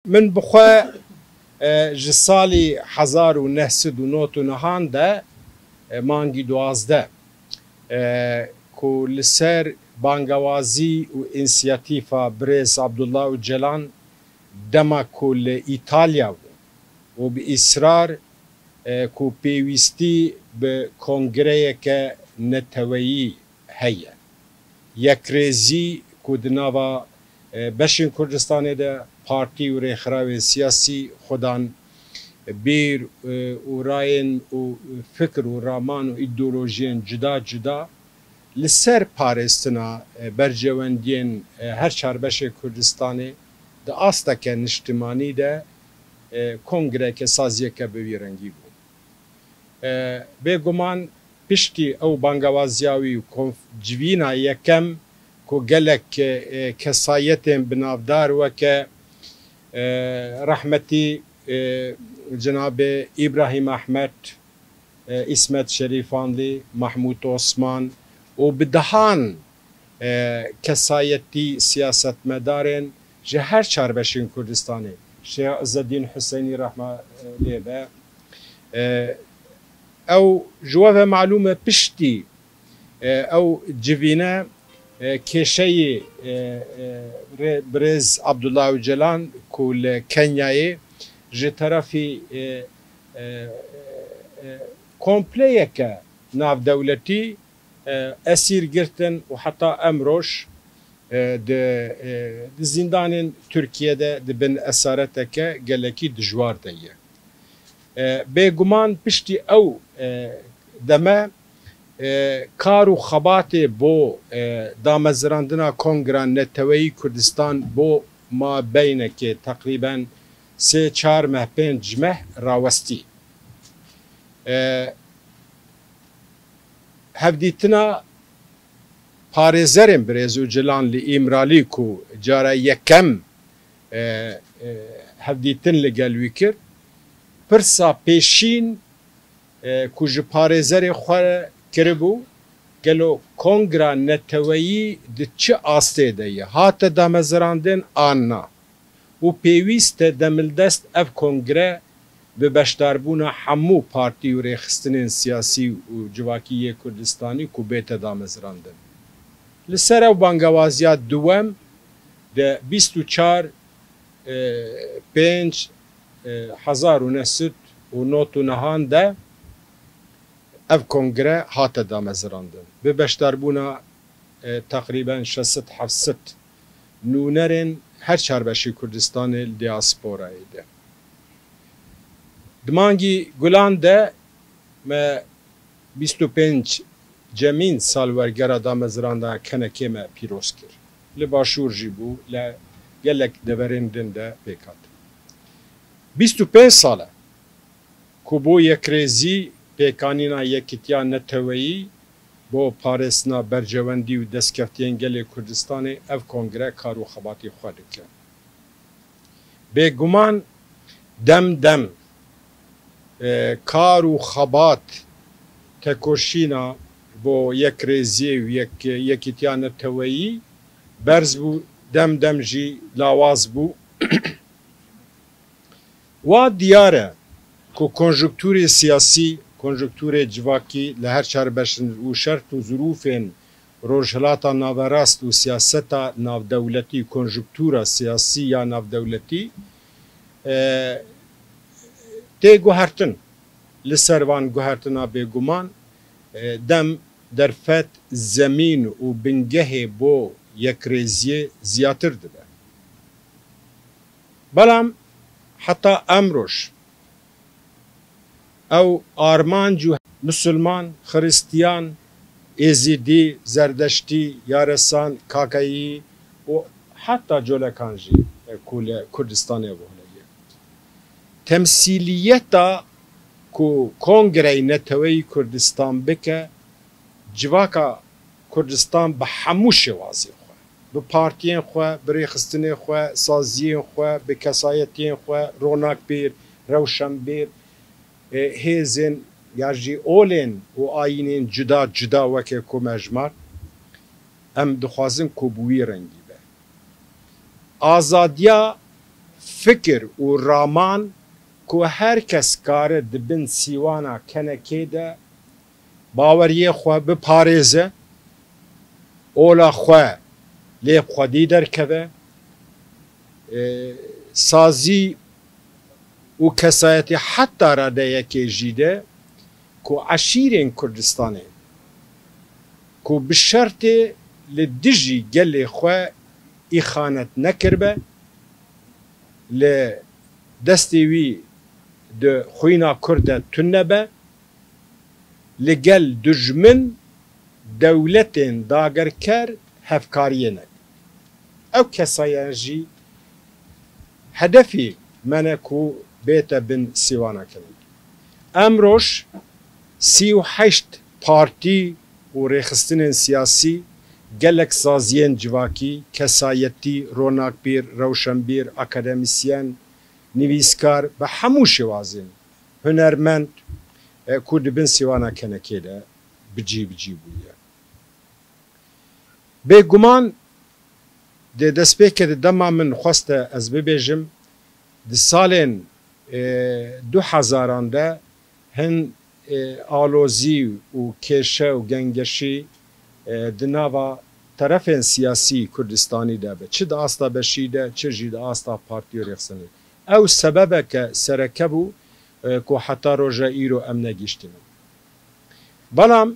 من بخوا ji salî 1999 de mangî 12 ku li ser bangewazî û înisiyatîfa Birêz Abdullah Öcalan dema ku li İtalya bû û bi îsrar ku pêwîstî bi kongreyeke neteweyî heye. Yekrêzî ku di nava beşên Kurdistanê de partî û rêxirawên siyasî xwedan bêr û rayên û fikir û raman û îdeolojiyên cuda cuda li ser parêstina bercewendiyên her çarbeşê Kurdistanê di asteke niştimanî de kongreke saziyeke bi vî rengî bû. Bêguman piştî ew bangewaziya wî û civîna yekem ku gelek kesayetên binavdar weke rahmetî Cenab-ı İbrahim Ahmet, İsmet Şerifanlı, Mahmud Osman û bi dihan kesayetî siyasetmedarên ji her çarbeşên Kurdistanê Şeyh İzzedîn Hüseyinî rahme lê be ew ji we ve malûm e piştî ew civîne kêşeyê Birêz Abdullah Öcalan ku li Kenyayê ji terafî kompleyeke navdewletî esîr girtin û heta em roj di zindanên Tirkiyeyê dibin esareteke gelekî dijwar de ye. Bêguman piştî ew deme kar û xebatê bo damezirandina Kongra Neteweyî Kurdistan bo mabeynekê teqrîben 3-4 meh 5 meh rawestî. Hevdîtina parêzerên Birêz Öcalan li İmralî ku cara yekem hevdîtin li gel wî kir pirsa pêşîn ku ji parêzerê xwe kiribû gelo Kongra Neteweyî di çi astê de ye hate damezirandin an na û pêwîst e demildest ev kongre bi beşdarbûna hemû partî û rêxistinên siyasî û civakî Kurdistanî ku bête damezirandin. Li ser ew bangewaziya duwem de 24 5 1990 de ev kongre hate damezirandin. Bi beşdarbûna teqrîben 600-700 nûnerên her çarbeşî Kurdistanê li diasporayê de. Di mangî gulan de me 25 cemîn salwergera dameziranda kenekê me pîroz kir. Li başûr jî bû li gelek deverên din de pêk hat. 25 sal e ku bo yekrêzî pêkanîna yekîtiya neteweyî bo parêstina bercewendî û destkeftiyên gelê Kurdistanê ev kongre kar û xebatî xwe dike. Bêguman dem dem kar û xebat tekoşîna bo yekrêziyê û yekîtiya neteweyî berz bû dem dem jî lawaz bû. Wa diyar e ku konjüktûrê siyasî konjüktûrê civakî li her çarbeşin û şert û zirûfên rojhilata naverast û siyaseta navdewletî konjüktûra siyasî ya navdewletî tê guhertin. Li ser van guhertina bêguman dem derfet zemîn û bingehê bo yekrêziyê ziyatır dibe. Belam heta em roj ew armanc û Müslüman, Hristiyan, Êzîdî, Zerdeştî, Yaresan, Kakayî û heta colekan jî ku li Kurdistanê voheye. Temsîliyeta ku Kongreyê Neteweyî Kurdistan bike civaka Kurdistan bi hemû şêwazê xwe, bi partiyên xwe, bi rêxistinê xwe, saziyên xwe, bi kesayetiyên xwe, ronakbêr, rewşenbêr, hêzên ya jî olên û ayînên cuda cuda weke ku mejmar em dixwazin ku bi wî rengî be. Azadiya fikir û raman ku her kes kare dibin sîwana kenekê de baweriyê xwe biparêze, ola xwe lê xwedî derkeve, sazî û kesayetî heta radeyekê jî de ku eşîrên Kurdistanê ku bi şertê li dijî gelê xwe îxanet nekiribe, li destê wî di xwîna Kurd de tune nebe, li gel dijmin dewletên dagerker hevkariyê neke. Ew kesayan jî hedefî me ne ku bête bin sîwana kirin. Em roj 38 partî û rêxistinên siyasî gelek saziyên civakî, kesayetî, ronakbîr, rewşenbîr, akademisyen, nivîskar bi hemû şêwazên hunermend ku dibin sîwana kenekê de bicî bûye. Bêguman dê destpêkê di dema min xweste ez bibêjim di salên 2000 de hin alozî û kêşe û gengeşî di nava terefên siyasî Kurdistanî de be, çi di asta beşî de, çi jî di asta partî û rêxistinê. Ew sebebeke sereke bû ku heta roja îro em negîştine. Belam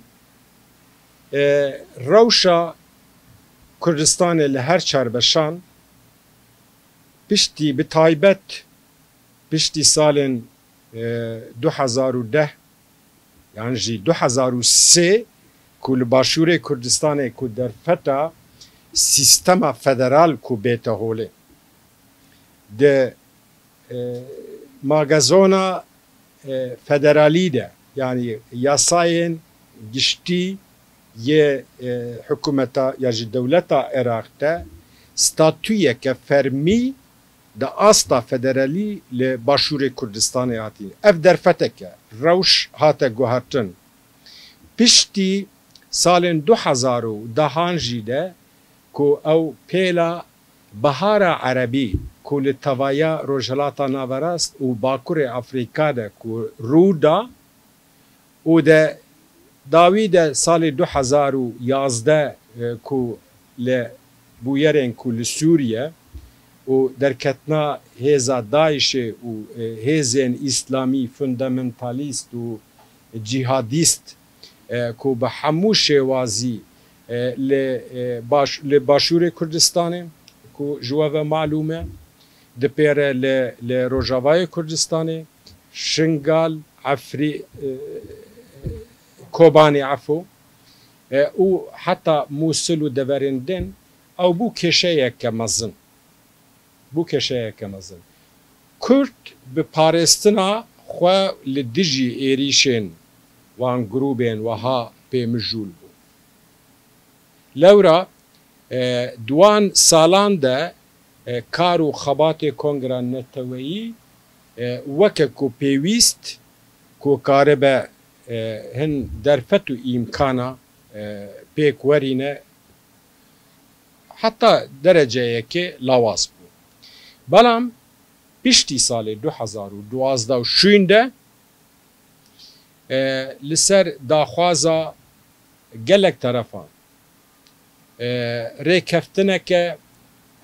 rewşa Kurdistanê li her çarbeşan piştî bi taybet piştî salên 2010 yani jî 2003 ku li başûrê Kurdistanê ku derfeta sîstema federal ku bête holê di magazona federalî de yani yasayên giştî yê hikûmeta ya jî dewleta Iraq de statûyeke fermî di asta federalî li başûrê Kurdistanê hatî. Ev derfeteke rewş hate guhertin. Piştî salên 2010 jî de ku ew pêla Bihara Erebî ku li tevaya Rojhilata Naverast û Bakurê Afrika de ku rû da û de dawî de salê 2011 ku li bûyerên ku li Sûriye û derketina hêza Daişê û hêzên îslamî fundamentalîst û cîhadîst ku bi hemû şêwazî li başûrê Kurdistanê ku ji we ve malûm e dipêre li Rojavayê Kurdistanê, Şingal, Kobanê efo û heta Musil û deverên din ew bû kêşeyeke mezin. Bû kêşeyeke mezin. Kurd bi parêstina xwe li dijî êrîşên wan grûpên wiha pêmijûl bû. Lewra duan salan de kar û xebatê Kongreya Neteweyî weke ku pêwîst ku karibe hin derfet û îmkana pêk werîne heta dereceyekê lawaz bû. Belam piştî salê 2012 de li ser daxwaza gelek terefan rêkeftineke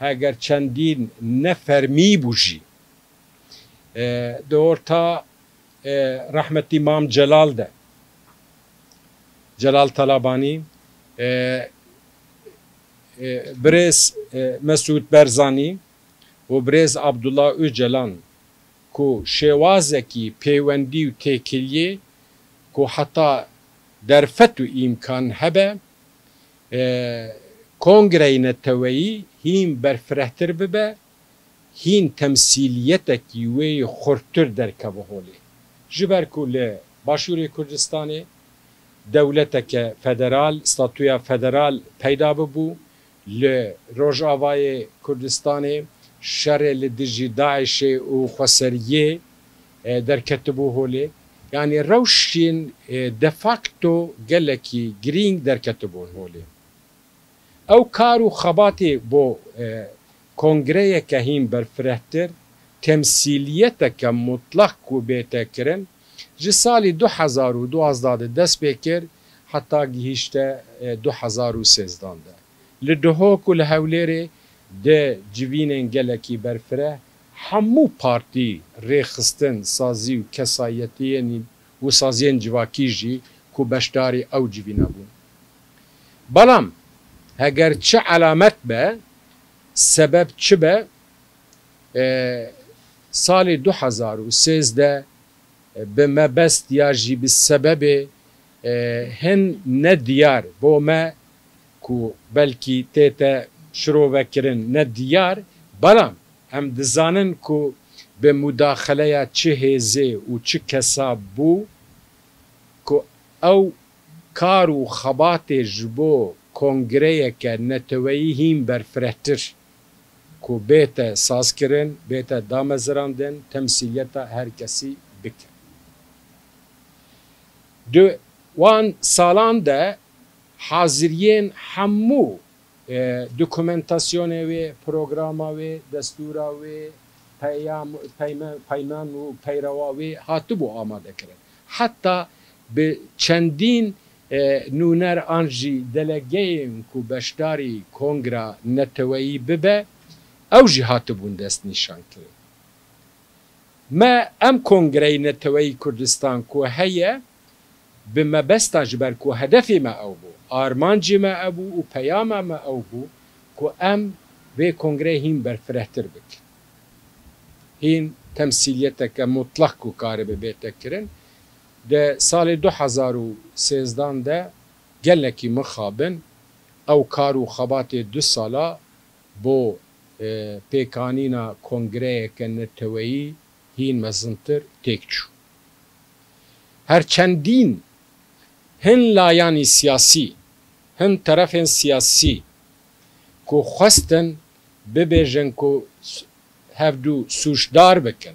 heger çendîn nefermî bû jî di orta rahmetî Mam Celal de Celal Talabanî, Birêz Mesûd Berzanî û Birêz Abdullah Öcalan ku şêwazekî pêwendî û têkiliyê ku heta derfet û îmkan hebe Kongreyê Neteweyî hîn berfirehtir bibe, hîn temsîliyetekî wê xurttir derkeve holê. Ji ber ku li başûrê Kurdistanê dewleteke federal, statûya federal peyda bibû, li Rojavayê Kurdistanê şerê li dijî Daişê û xweseriyê derketibû holê. Yani rewşên de facto gelekî girîng derketibûn holê. Ew kar û xebatê bo kongreyeke hîn berfirehtir temsiliyeteke mutlak ku bête kirin ji salî 2012 de dest pê kir heta gihîşte 2013 de. Li Duhok û li Hewlêrê de civînên gelekî berfireh hemû partî rêxistin sazî û kesayetiyên û saziyên civakî jî ku beşdarî ew civîne bûn. Belam heger çi elamet be, sebeb çi be, salê 2013 de bi mebest ya jî bi sebebê hin ne diyar bo me ku belkî tête şirovekirin ne diyar, belam em dizanin ku bi mudaxeleya çi hêzê û çi kesa bû ku ew kar û xebatê ji bo kongreyeke neteweyî hîn berfirehtir ku bête sazkirin, bête damezirandin, temsîliyeta her kesî bike. Di wan salan de haziriyên hemû dokumentasyonê wê, programa wê, destûra wê, peyman û peyrewa wê hatibû amadekirin. Heta bi çendîn nûner an jî delegeyên ku beşdarî kongra neteweyî bibe, ew jî hatibûn destnîşankirin. Me em kongreyê neteweyî Kurdistan ku heye bi mebesta ji ber ku hedefê me ew bû, armancê me ew bû û peyama me ew bû ku em vê kongreyê hîn berfirehtir bikin. Hîn temsîliyeteke mutlak ku karibe bête kirin. De salê 2013 de gelekî mixabin ew kar û xebatê 2 sala bo pêkanîna kongreyeke neteweyî hîn mezintir têk çû. Her çendîn hin layanî siyasî, hin terefên siyasî ku xwestin bibêjin ku hevdû sûcdar bikin,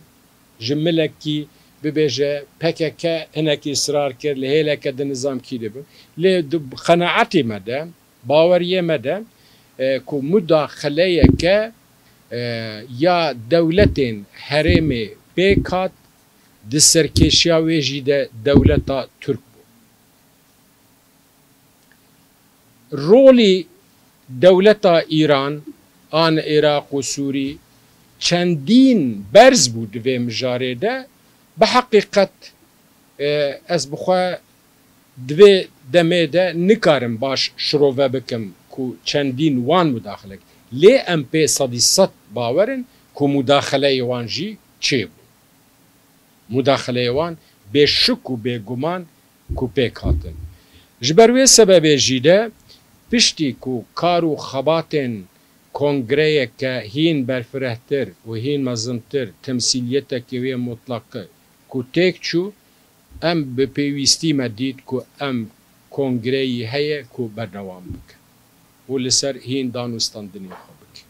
ji milekî bibêje PKK hinekî israr kir, li hêleke di nizamkî de bû. Lê di qenaetê me de, baweriyê me de ku mudaxeleyeke ya dewletên herêmê pêk hat, di serkêşiya wê jî de dewleta Türk bû. Rolê dewleta İran, an Iraq û Sûrî çendîn berz bû di vê mijarê de, bi heqîqet ez bixwe di vê demê de nikarim baş şirove bikim ku çendîn wan mudaxelek. Lê em pê 100% bawerin ku mudaxeleyê wan jî çê bû. Mudaxeleyê wan bêşik û bêguman ku pêk hatin. Ji ber wê sebebê jî de piştî ku kar û xebatên kongreyeke hîn berfirehtir û hîn mezintir, temsîliyetekê wê mutlaqi ku têk çû, em bi pêwîstî me dît ku em kongreyî heye ku berdewam bikin û li ser hîn danûstandinê xwe bikin.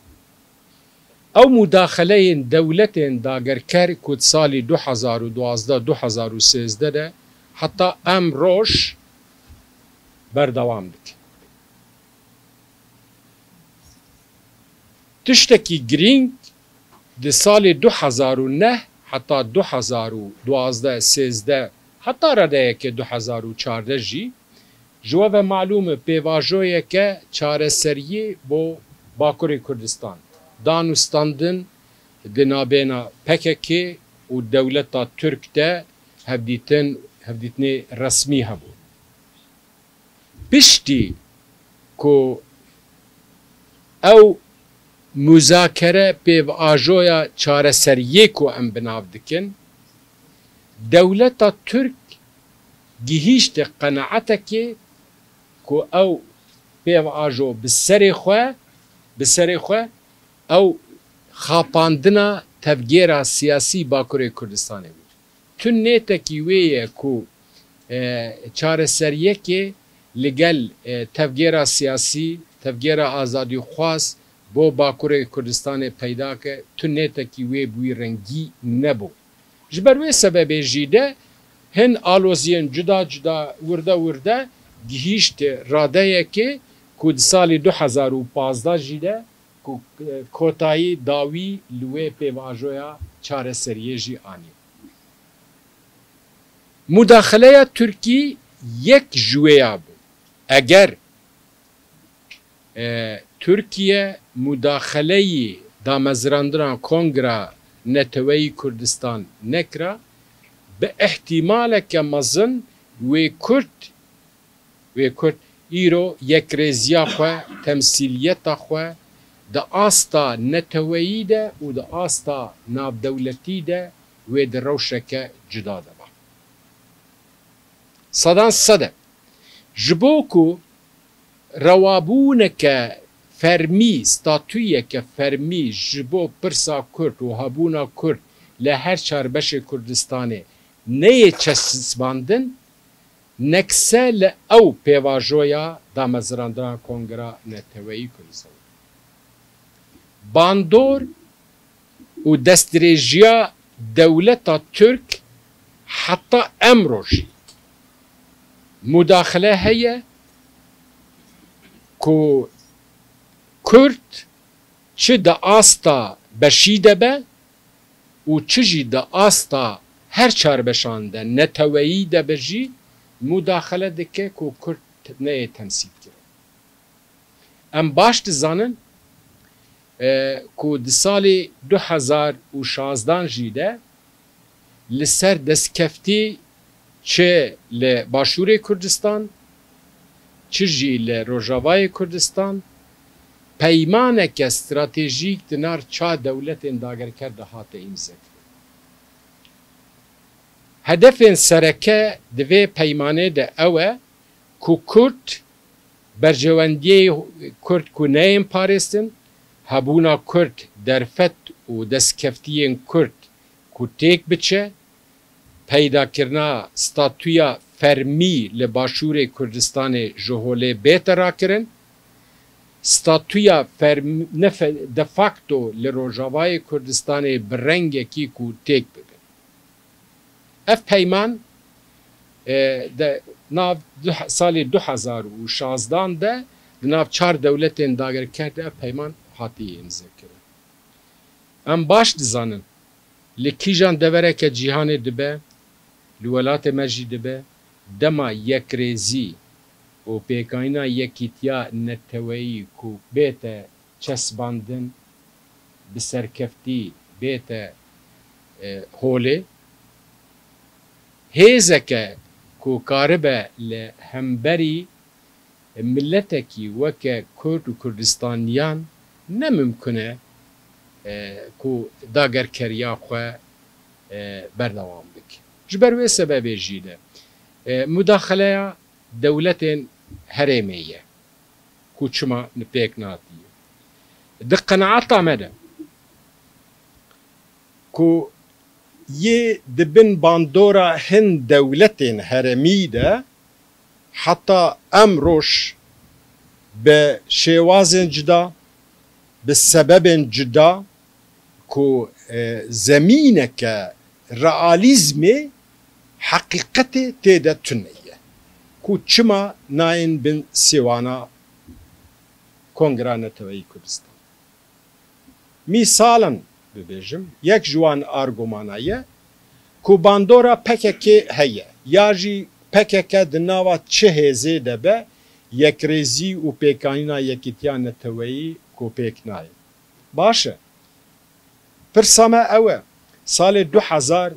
Ew mudaxeleyên dewletên dagerker ku salî 2012-2013 de heta em roj berdewam dikin. Tiştekî girîng di salê 2009 heta 2012-13 heta redeyeke 2014 jî ji we ve malûm e pêvajoyeke çareseriyê bo Bakurê Kurdistan, danûstandin di navbêna PKK û dewleta Türk de hevdîtinê resmî hebû. Piştî ku ew muzakere pêvajoya çareseriyê ku em binav dikin, dewleta Türk gihîşte qenaetekê ku ew pêvajo bi serê xwe ew xapandina tevgêra siyasî Bakurê Kurdistanê bû. Tunnetekî wê ye ku çareseriyekê li gel tevgêra siyasî, tevgêra azadîxwaz bo Bakurê Kurdistanê peyda ke, tunnetekî wê bûyî rengî nebû. Ji ber wê sebebê jî de hin aloziyên cuda cuda wirde gihîşte radeyekê ku di salê 2015 jî de ku kotayî dawî li wê pêvajoya çareseriyê jî anî. Mudaxeleya Tirkî yek ji wê ya bû. Eger Tirkiye mudaxeleyî damezrandina Kongra Neteweyî Kurdistan nekira, bi ihtimaleke mezin wê Kurd îro yekrêziya xwe, temsîliyeta xwe di asta neteweyî de û di asta navdewletî de wê di rewşeke cuda deba. Sedan sede ji bo ku rewabûneke fermî, statûyeke fermî ji bo pirsa Kurd û hebûna Kurd li her çarbeşê Kurdistanê neyê çesbandin, nekse li ew pêvajoya damezrandina Kongra Neteweyî Kurdistan. Bandor û destdirêjiya dewleta Türk heta emro jî mudaxele heye ku Kurd çi di asta beşî debe û çi jî di asta her çarbeşan de neteweyî debe jî mudaxele dike ku Kurd neyê temsîl kire. Em baş dizanin ku di salê 2016 jî de li ser destkeftî çi li Başûrê Kurdistan çi jî li Rojavayê Kurdistan peymaneke stratejîk di nav ça dewletên dagerker de hate îmzekirin. Hedefên sereke di vê peymanê de ew e ku Kurd bercewendiyê Kurd ku neyên parêstin, hebûna Kurd derfet û destkeftiyên Kurd ku têk biçe, peydakirina statûya fermî li Başûrê Kurdistanê ji holê bête rakirin, statûya de facto li Rojavayê Kurdistanê bi rengekî ku têk bibin. Ev peyman di nav salê 2016 de di nav çar dewletên dagerker de ev peyman hatiye imzekirin. Em baş dizanin li kîjan devereke cîhanê dibe, li welatê me jî dibe, dema yekrêzî û pêkayîna yekîtiya neteweyî ku bête çesbandin bi serkeftî bête holê, hêzeke ku karibe li hemberî milletekî weke Kurd û Kurdistaniyan ne mümkün e ku dagerkeriya xwe berdewam bike. Ji ber wê sebebê jî de mudaxeleya dewletên herêmê ye ku çima pêk natiye. Di qenaeta me de ku yê dibin bandora hin dewletên herêmî de heta em roj bi şêwazên cuda, bi sebebên cuda ku zemîneke realîzmê heqîqetê têde tune ye ku çima nayên bin sêwana Kongra Neteweyî Kurdistan. Mîsalan bibêjim, yek ji wan argomana ye ku bandora PKK heye ya jî PKK di nava çi hêzê de be yekrêzî û pêkanîna yekîtiya neteweyî ku pêk naye. Baş e. Pirsa me ew e salê 2013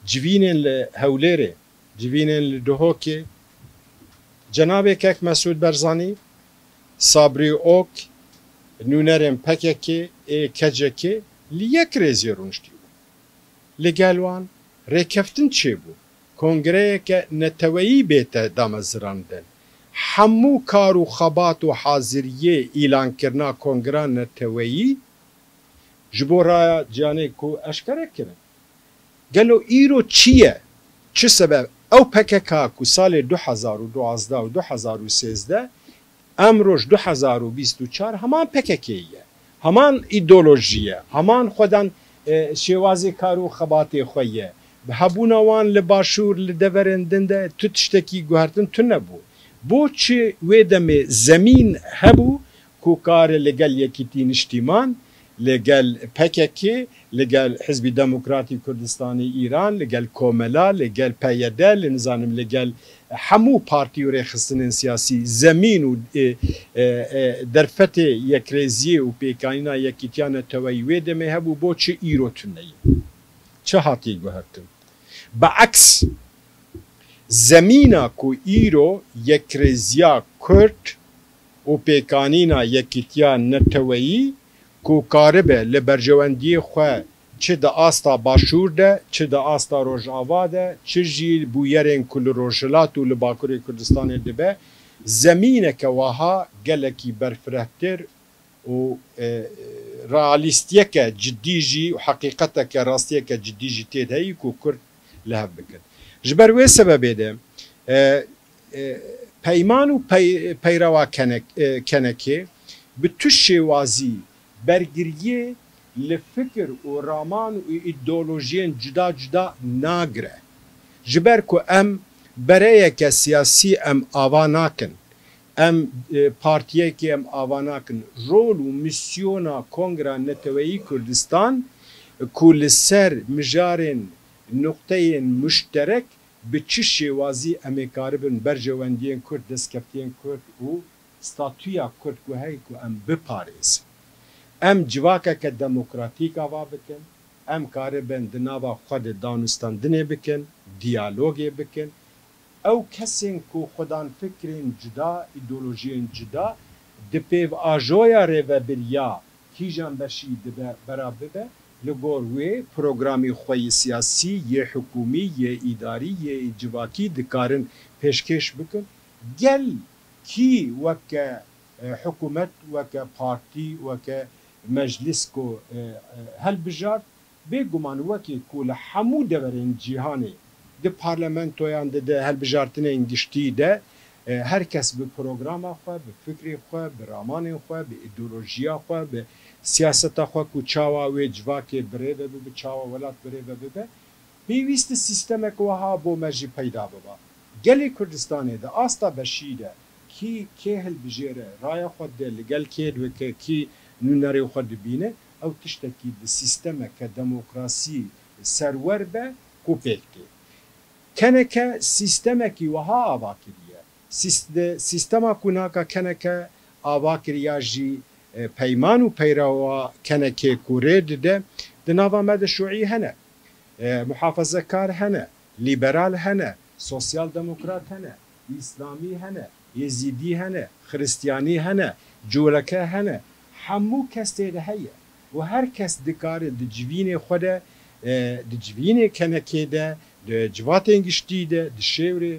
civînên li Hewlêrê, civînên li Duhokê, cenabekek Mesûd Barzanî, Sabrî Ok, nûnerên PKK ê kecekê li yek rêzê rûniştî bû. Li gel wan rêkeftin çêbû, kongreyeke neteweyî bête damezirandin. Hemû kar û xebat û haziriyê îlankirina Kongra Neteweyî ji bo raya ciyanê ku eşkere kirin. Gelo îro çi ye? Çi sebeb? Ew PKK ku salê 2012 û 2013 em roj 2024 heman PKK ye. Heman îdeolojî ye. Heman xwedan şêwazê kar û xebatê xwe ye. Bi hebûna wan li başûr li deverên din de tu tiştekî guhertin tu nebû. بۆچی وێ دەمێ زەمین هەبوو کو کارە لەگەل یەکیتی نیشتیمان لەگەل پەکێکێ لەگەل حزبی دەموکراتی کوردستانی ئیران لەگەل کۆمەلا لەگەل پەیەدە لە نزانم لەگەل هەموو پارتی و ڕێخستنên سیاسی زەمین و دەرفەتێ یەکرێزیە و پێکانینا یەکیتیانەتەوەی وێ دەمێ هەبوو بۆچی ئیرۆ تونەیە چه هاتی گوهرتن بەعکس زەمینە کو ئیرۆ یەکرێزیە کورد و پێکانینا یەکیتیا نەتەوەیی کو کاربه li berjewendiyê xwe çi di asta başûr de çi di asta Rojava de çi jî bûyerên ku li Rojhilat û li Bakurê Kurdistanê dibe zemîneke wiha gelekî berfirehtir û realîstiyeke ciddî jî û heqîqeteke rastiyeke ciddî jî tê de heyî ku Kurd li hev bikin. Ji ber wê sebebê de peyman û peyrewa kenekê bi tu şêwazî bergiriye li fikir û raman û îdeolojiyên cuda cuda nagire. Ji ber ku em bereyeke siyasî em ava nakin, em partiyekê em ava nakin. Rol û misyona Kongreya Neteweyî Kurdistan ku li ser mijarên nuqteyên müşterek bi çi şêwazî em ê karibin berjewendiyên Kurd, destkeftiyên Kurd û statûya Kurd ku hey ku em biparêzin. Em civakeke demokratîk ava bikin, em karibin di nava xwe de danûstandinê bikin, diyalogê bikin. Ew kesên ku xwedan fikrên cuda, îdeolojiyên cuda di pêvajoya rêveberiya kîjan beşî dibe bera bibe li gor wê programê xwe yê siyasî yê hikûmî yê îdarî yê civakî dikarin pêşkêş bikin. Gel kî weke hikûmet weke partî weke meclis ku helbijar bêguman wekî ku li hemû deverên cîhanê di parlamentoyan de helbijartinên giştî de herkes bi programa xwe bi fikrê xwe bi ramanên xwe bi îdeolojiya xwe bi siyaseta xwe ku çawa wê civakê birêve bibe çawa welat birêve bibe pêwîst sîstemek wiha bo me jî peyda bibe. Gelê Kurdistanê de asta beşî de kê hilbijêre raya xwe de li gel kê weke kî nûnerê xwe dibîne ew tiştekî di sîstemeke demokrasî serwer be ku pêk tê. Keneke sîstemekî wiha ava kiriye. Sîstema ku naka keneke ava kiriya jî peyman û peyrewa kenekê ku rê dide di nava me de şûî hene, muhafazekar hene, lîberal hene, sosyal demokrat hene, îslamî hene, yezîdî hene, xristiyanî hene, culeke hene. Hemû kes tê de heye û her kes dikare di civînê xwe de di civînê kenekê de di civatên giştî de di şêwrê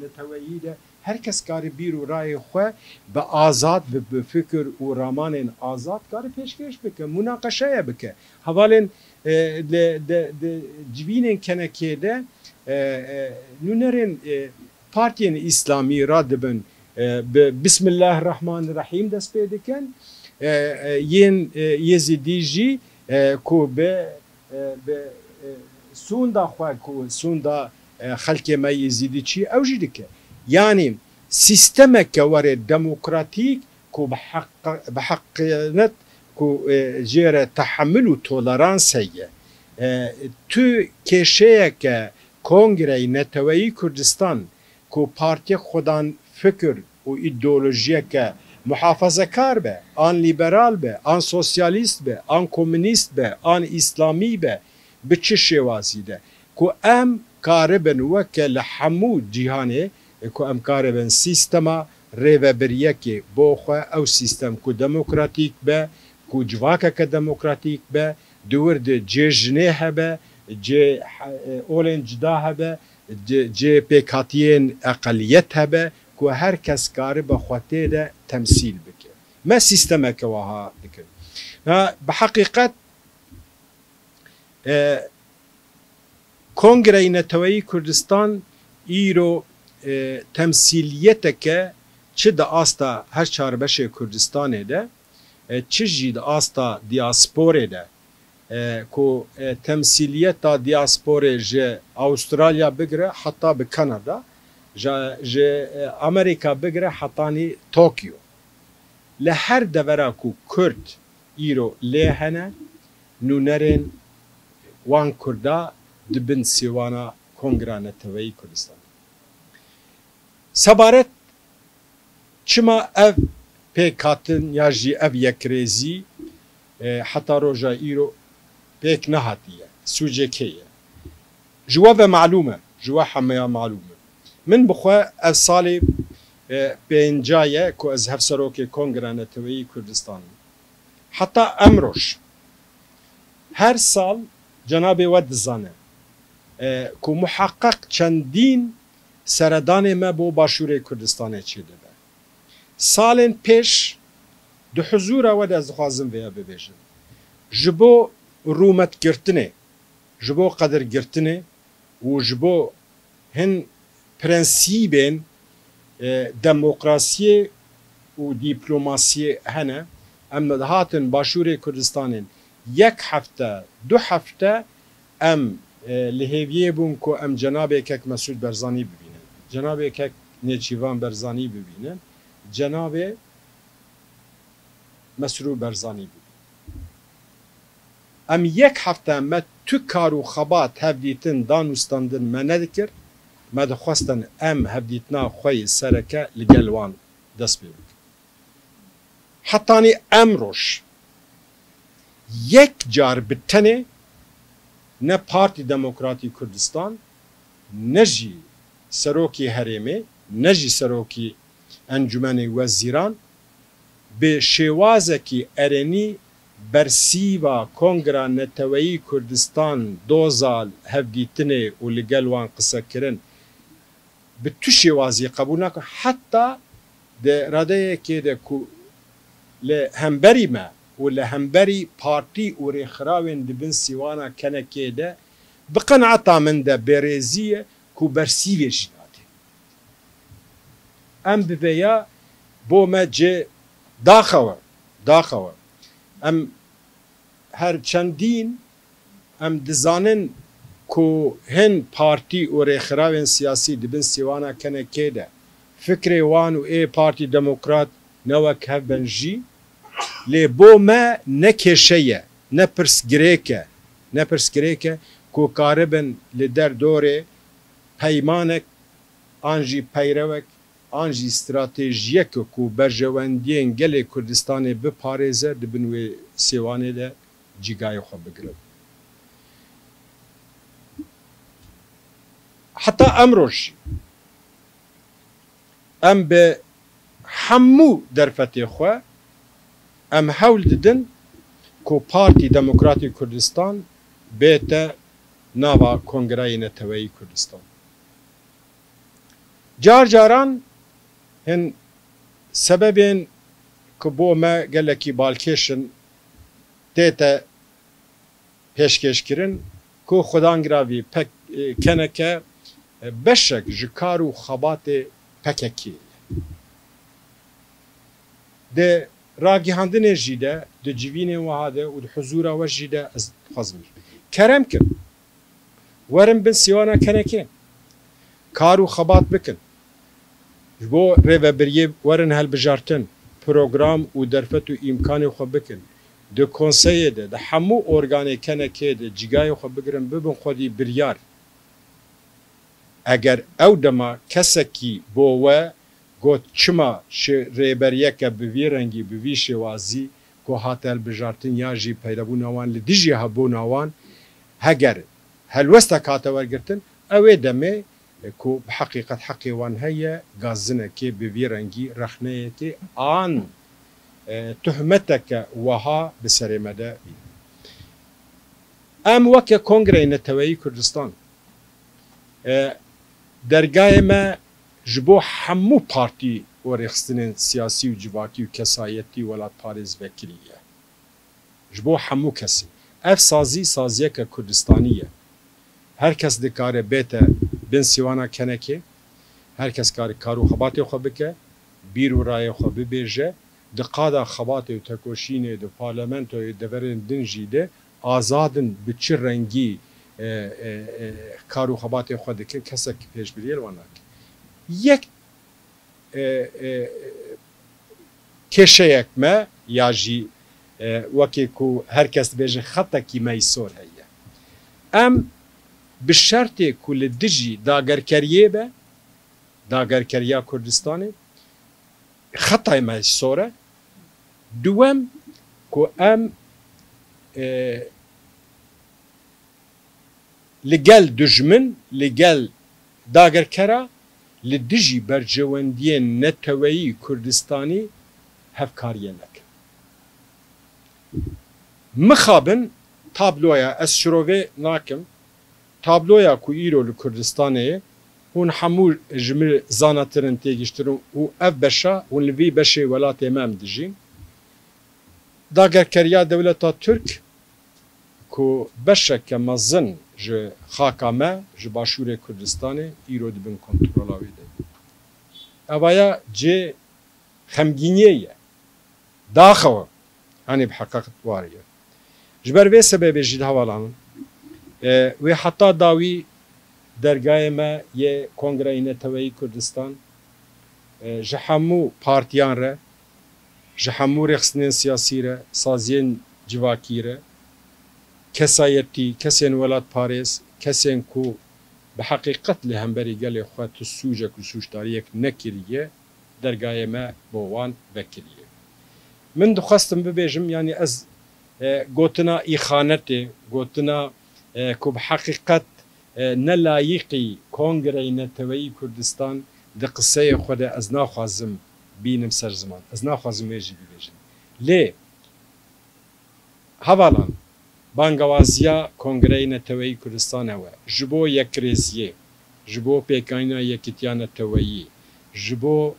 neteweyî de her kes karê bîr û rayê xwe bi azad bi fikir û ramanên azad karê pêşkêş bike mûnaqeşeye bike hevalên di civînên kenekê de nûnerên partiyên îslamî radibin Bismillahirrahmanirrahim dest pê dikin yên Yezîdî jî ku bi sûnda xwe ku sûnda xelkê me Yezîdî çi ew jî dike. Yani sîstemeke were demokratîk ku bi heqînet ku jêre tehemmül û toleranseye tu kêşeyeke Kongreyê Neteweyî Kurdistan ku partiya xwedan fikir û îdeolojiyeke muhafazekar be, an liberal be, an sosyalîst be, an komünîst be, an îslamî be bi çi şêwazî de ku em karibin weke li hemû cîhanê ku em karibin sîstema rêveberiyekê bo xwe ew sîstem ku demokratîk be ku civakeke demokratîk be di wir de cê jinê hebe cê olên cida hebe cê pêkhatiyên eqeliyet hebe ku her kes karibe xwe tê de temsîl bike. Me sîstemeke wiha dikin. Bi heqîqet Kongreyê Neteweyî Kurdistan îro temsîliyeteke çi di asta her çarbeşê Kurdistanê de çi jî di asta diasporê de ku temsîliyeta diasporê ji Avustralya bigire heta bi Kanada جا امریکا بگره حتانی طوکیو لهر دورا کو کرد ایرو لهنه نونرین وان کردا دبن سیوانا کنگرانه توی کردستان سبارت چما اف پیکاتن یا جی اف یکریزی حتی روژا ایرو پیک نهاتیه سوجه کیه جواب معلومه جواب همه معلومه من بخوا اف سالی پنجایه که از هفسروک کنگرانه توی کردستان حتی امروش هر سال جناب ود زانه که محقق چندین سردان ما بو باشور کردستان چی داده سالن پیش دو حضور ود از خوازم ویا ببیجم جبو رومت گرتنه جبو قدر گرتنه و جبو هن پرنسیبین دموکراسی و دیپلوماسی هنه ام هاتن باشور کردستان یک هفته دو هفته ام لهویه بون که ام جناب کک مسعود برزانی ببینن جناب کک نیچیوان برزانی ببینن جناب مسعود برزانی ببینن ام یک هفته ما تو کارو خبات هفدیتن دانوستاندن ما ندکر ما دخواستن ام هفدیتنا خوی سرکه لگلوان دست ببین حتانی امروش یک جار بتنه نه پارتی دموکراتی کردستان نه جی سروکی هرمه نه جی سروکی انجمن وزیران به شوازه کی ارنی برسیوا کنگرا نتوی کردستان دوزال هفدیتنه و لگلوان قصه کرن به تو شوازی قبول نکن حتی ده راده که ده کو لهمبری ما ولا همبري بارتي وريخراوين دبن سيوانا كان كيدا بقنعتا من دا بريزية كو برسيوي جناتي ام ببيا بو ما جي داخوا ام هر چندين ام دزانن كو هن بارتي وريخراوين سياسي دبن سيوانا كان كيدا فكري وانو اي بارتي ديمقراط نوك هبنجي لی بو ما نکشیه نپرس گریکه کو کاربن لدر دوره پیمانک آنجی پیروک آنجی استراتژیک کو برجواندین گل کردستان بپارێزه دبن و سیوانه ده جیگای خو بگرب حتی امروش ام به همو درفتی خو ام هول ددن کو پارتی دموکراتی کردستان بیتا ناوا کنگرای نتوی کردستان جاران هن سببین که بو ما گلکی بالکشن دیتا پیشکش کرن که خدانگراوی پک کنکه بشک جکارو خبات پککی ده راگیهاندن جیده ده جوین وهاده و ده حضور و جیده از خزمیر کرم کن ورم بن سیوانا کنکه کارو خبات بکن بو ریوبریه ورن هل بجارتن پروگرام و درفت و امکان خو بکن ده کنسیه ده همو ارگانه کنکه ده جیگای خو بگرن ببن خودی بریار اگر او دما کسکی بوه گوت چما ریبریه که بوی رنگی بوی شوازی که هاتل بجارتن یا جی پیدابون آوان لدیجی هبون آوان هگر هلوستا کاتا ورگرتن اوه دمه که بحقیقت حقی وان هیا گازنه که بوی رنگی رخنه که آن تهمتك وها بسرمده ام وکه کنگره نتوی کردستان درگاه ما جبو همو پارتی و رخصتن سیاسی و جواکی و کسایتی ولات پارێز وکریه جبو همو کسی اف سازیه که کردستانیه هر کس دکاره بیته بن سیوانا کنکه هر کس کارو خباتی خو بکه بیرو رای خو ببیجه دقادا خباتی و تکوشینه دو پارلمنت و دورن دنجی ده آزادن بچه رنگی کارو خباتی خو دکه کسک پیش بریل واناک یەک کێشەیەک me ya jî wekê ku her kes dibêje xetekî meysor heye em bi şertê ku li dijî dagerkeriyê be dagerkeriya Kurdistanê xetay meysor e duwem ku em li gel dijmin li gel dagerkera li dijî bercewendiyên neteweyî Kurdistanî hevkariye nekin. Mixabin tabloya ez şirovê nakim tabloya ku îro li Kurdistanê hûn hemû ji min zanatirin têgiştirin û ev beşa hûn li vî beşê welatê me em dijîn dagerkeriya dewleta Türk ku beşeke mezin ji xaka me ji başûrê Kurdistanê îro dibin kontrola wê de. Evaya cê xemgîniyê ye daxewe hani bi heqeqet war ye. Ji ber vê sebebê jî hewalanin wê heta dawî dergahê me yê Kongreyê Neteweyî Kurdistan ji hemû partiyan re ji hemû rêxistinên siyasî re saziyên civakî re kesayetî kesên welat parêz kesên ku bi heqîqet li hemberî gelê xwe tu sûcek û sûcdariyek nekiriye dergahê me bo wan vekiriye. Min dixwastim bibêjim yanî ez gotina îxanetê gotina ku bi heqîqet nelayîqî Kongreyê Neteweyî Kurdistan di qiseyê xwe de ez naxwazim bînim ser ziman ez naxwazim wê jî bibêjim lê hevalan bangewaziya Kongreyê Neteweyî Kurdistan ew e ji bo yekrêziyê ji bo pêkanîna yekîtiya neteweyî ji bo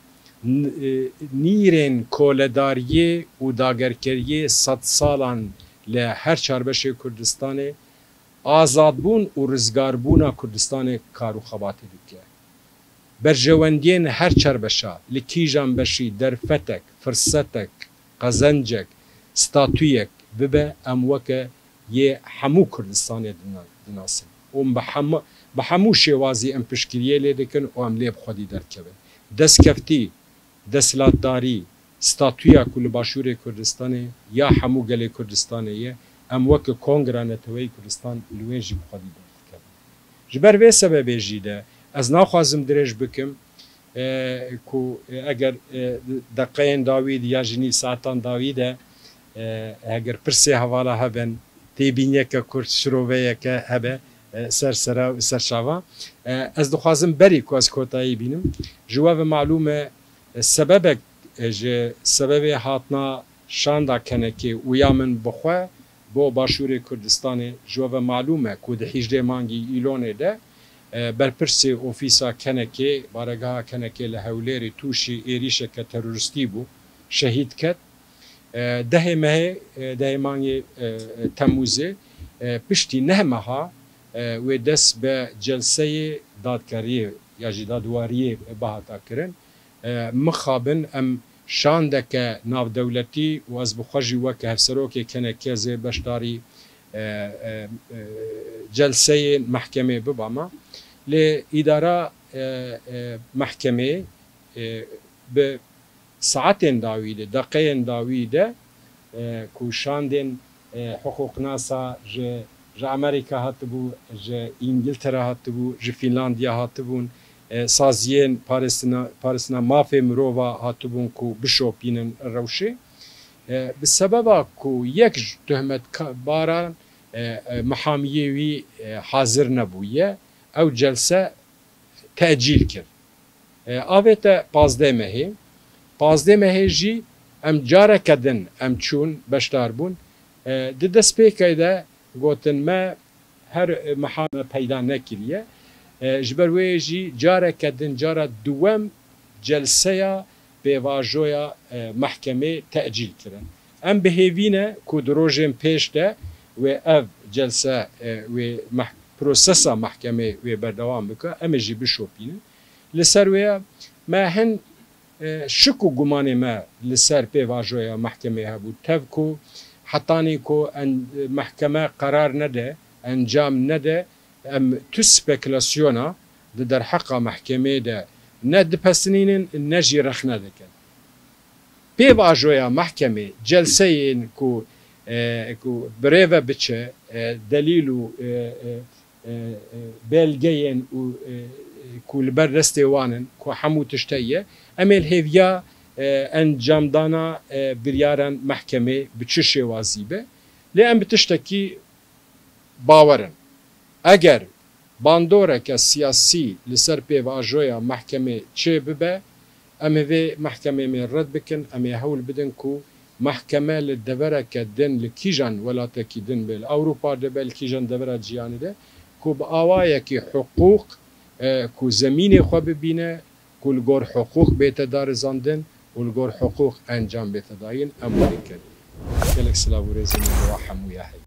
nîrên koledariyê û dagerkeriyê sed salan li her çarbeşê Kurdistanê azadbûn û rizgarbûna Kurdistanê kar û xebatê dike. Berjewendiyên her çarbeşa li kîjan beşî derfetek, firsetek, qezencek, statûyek bibe em weke yê hemû Kurdistanê dinasin. û bi hemû şêwazî em piştgiriyê lê dikin û em lê bi xwedî derkevin. Destkeftî, desthilatdarî, statûya ku li başûrê Kurdistanê ya hemû gelê Kurdistanê ye em weke Kongreya Neteweyî Kurdistan li wê jî bi xwedî derdikevin. Ji ber vê sebebê jî de ez naxwazim dirêj bikim ku eger deqeyên dawî de ya jinî saetan dawî de eger pirsê hevala hebin têbîniyeke Kurd şiroveyeke hebe sersera û serşava ez dixwazim berî ku ez kotayî bînim ji we ve malûm e sebebek ji sebebê hatina şanda kenekê û ya min bixwe bo başûrê Kurdistanê ji we ve malûm e ku di 18 mangî îlonê de berpirsê ofîsa kenekê baregeha kenekê li Hewlêrê tûşî êrişeke teroristî bû şehîd ket dehê mehê dehê mangê Temmûzê piştî neh meha wê dest bi celseyê dadkeriyê ya jî dadwariyê bihata kirin mixabin em şandeke navdewletî û ez bi xwe jî weke hevserokê kenekê zê beşdarî celseyên mehkemê bibama lê îdara mehkemê bi saetên dawî de deqeyên dawî de ku şandên hiqûqnasa ji Amerîka hatibû ji İngiltere hatibû ji Fînlandiya hatibûn saziyên parêstina mafê mirova hatibûn ku bişopînin rewşê bi sebeba ku yek tuhmetbaran mihamiyê wî hazir nebûye ew celse tecîl kir. Avê te pazdeh mehê pazdeh mehê jî em careke din em çûn beşdar bûn di destpêkê de gotin me her mihame peyda nekiriye ji ber wê jî careke din cara duwem celseya pêvajoya mehkemê tecîl kirin. Em bihêvîne ku di rojên pêş de wê ev celse wê prosesa mehkemê wê berdewam bike em ê jî bişopînin. Li ser wê me hin şik û gumanê me li ser pêvajoya mehkemê hebû tev ku hetanî ku mehkeme qerar nede encam nede em tu spekülasyona di derheqa mehkemê de نه دپستنین نجی رخنه دکن پیو آجویا محکمه جلسه کو بریو بچه دلیل و بلگین و کو لبر رستوانن کو حمو تشتیه امیل هیویا انجام دانا بریارن محکمه بچشه وازیبه لیم بتشتکی باورن اگر باندوره که سیاسی لسر پیو آجویا محکمه چه ببه اما في محكمة من رد بكن اما يحول بدن كو محكمة للدبرة كدن لكيجان ولا تكيدن بالأوروبا دبل كيجان دبرة جياني ده كو بآوايا كي حقوق كو زميني خو ببينه كو الجور حقوق بيتدار زاندن والجور حقوق انجام بيتداين امريكا كلك سلاو ريزن وحمو ياهي